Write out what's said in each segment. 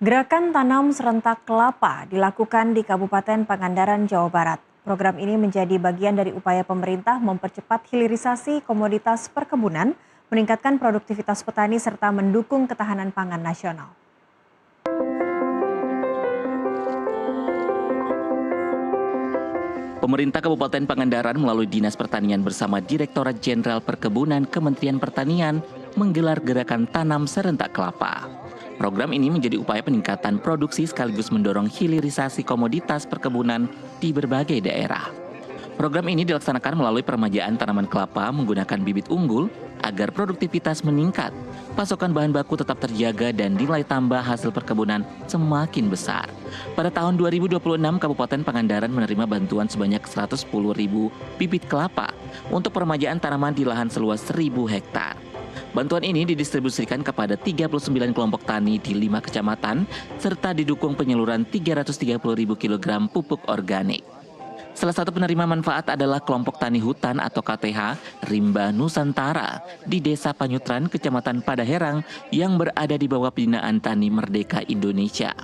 Gerakan tanam serentak kelapa dilakukan di Kabupaten Pangandaran, Jawa Barat. Program ini menjadi bagian dari upaya pemerintah mempercepat hilirisasi komoditas perkebunan, meningkatkan produktivitas petani serta mendukung ketahanan pangan nasional. Pemerintah Kabupaten Pangandaran melalui Dinas Pertanian bersama Direktorat Jenderal Perkebunan Kementerian Pertanian menggelar gerakan tanam serentak kelapa. Program ini menjadi upaya peningkatan produksi sekaligus mendorong hilirisasi komoditas perkebunan di berbagai daerah. Program ini dilaksanakan melalui peremajaan tanaman kelapa menggunakan bibit unggul agar produktivitas meningkat, pasokan bahan baku tetap terjaga dan nilai tambah hasil perkebunan semakin besar. Pada tahun 2026, Kabupaten Pangandaran menerima bantuan sebanyak 110.000 bibit kelapa untuk peremajaan tanaman di lahan seluas 1.000 hektar. Bantuan ini didistribusikan kepada 39 kelompok tani di 5 kecamatan, serta didukung penyaluran 330.000 kg pupuk organik. Salah satu penerima manfaat adalah kelompok tani hutan atau KTH Rimba Nusantara di Desa Panyutran, Kecamatan Padaherang yang berada di bawah binaan Tani Merdeka Indonesia.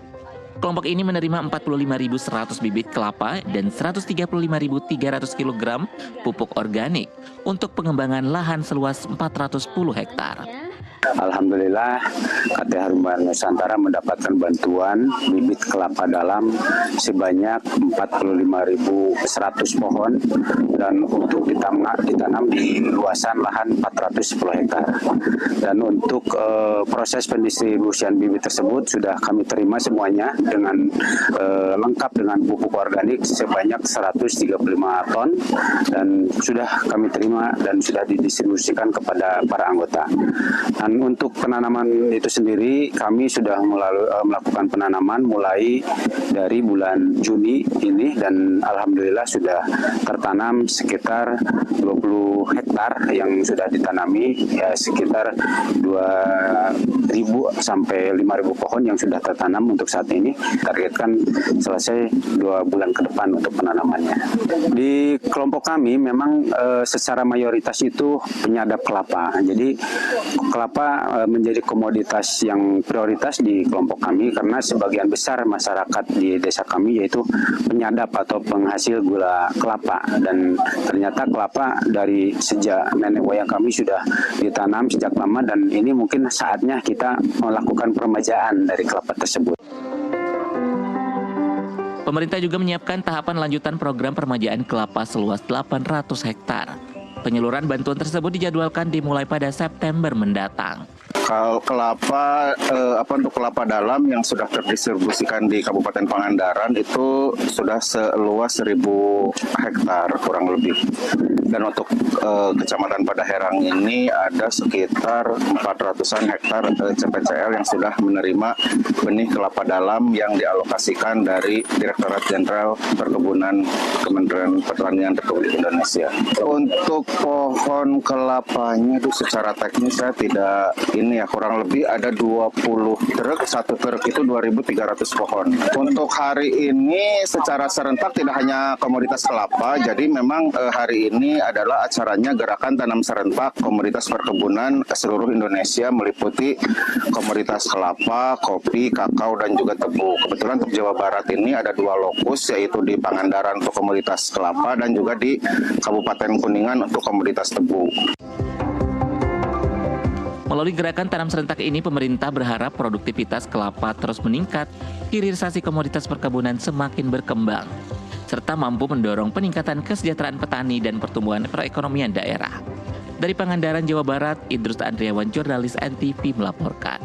Kelompok ini menerima 45.100 bibit kelapa dan 135.300 kg pupuk organik untuk pengembangan lahan seluas 410 hektar. Alhamdulillah, KTH Rimba Nusantara mendapatkan bantuan bibit kelapa dalam sebanyak 45.100 pohon dan untuk ditanam di luasan lahan 410 hektar. Dan untuk proses pendistribusian bibit tersebut sudah kami terima semuanya dengan lengkap dengan pupuk organik sebanyak 135 ton dan sudah kami terima dan sudah didistribusikan kepada para anggota. Dan untuk penanaman itu sendiri kami sudah melakukan penanaman mulai dari bulan Juni ini dan alhamdulillah sudah tertanam sekitar 20 hektar yang sudah ditanami, ya sekitar 2.000 sampai 5.000 pohon yang sudah tertanam untuk saat ini. Targetkan selesai 2 bulan ke depan untuk penanamannya. Di kelompok kami memang secara mayoritas itu penyadap kelapa. Jadi kelapa menjadi komoditas yang prioritas di kelompok kami karena sebagian besar masyarakat di desa kami yaitu penyadap atau penghasil gula kelapa, dan ternyata kelapa dari sejak nenek moyang kami sudah ditanam sejak lama dan ini mungkin saatnya kita melakukan peremajaan dari kelapa tersebut. Pemerintah juga menyiapkan tahapan lanjutan program peremajaan kelapa seluas 800 hektar. Penyaluran bantuan tersebut dijadwalkan dimulai pada September mendatang. Kalau kelapa, untuk kelapa dalam yang sudah terdistribusikan di Kabupaten Pangandaran itu sudah seluas 1.000 hektar kurang lebih. Dan untuk Kecamatan Padaherang ini ada sekitar 400-an hektar CPCL yang sudah menerima benih kelapa dalam yang dialokasikan dari Direktorat Jenderal Perkebunan Kementerian Pertanian Republik Indonesia. Untuk pohon kelapanya itu secara teknis saya tidak kurang lebih ada 20 truk, satu truk itu 2.300 pohon. Untuk hari ini secara serentak tidak hanya komoditas kelapa, jadi memang hari ini adalah acaranya gerakan tanam serentak komoditas perkebunan seluruh Indonesia meliputi komoditas kelapa, kopi, kakao, dan juga tebu. Kebetulan untuk Jawa Barat ini ada 2 lokus, yaitu di Pangandaran untuk komoditas kelapa dan juga di Kabupaten Kuningan untuk komoditas tebu. Melalui gerakan tanam serentak ini, pemerintah berharap produktivitas kelapa terus meningkat, hilirisasi komoditas perkebunan semakin berkembang, serta mampu mendorong peningkatan kesejahteraan petani dan pertumbuhan perekonomian daerah. Dari Pangandaran, Jawa Barat, Idrus Andriawan, jurnalis NTV melaporkan.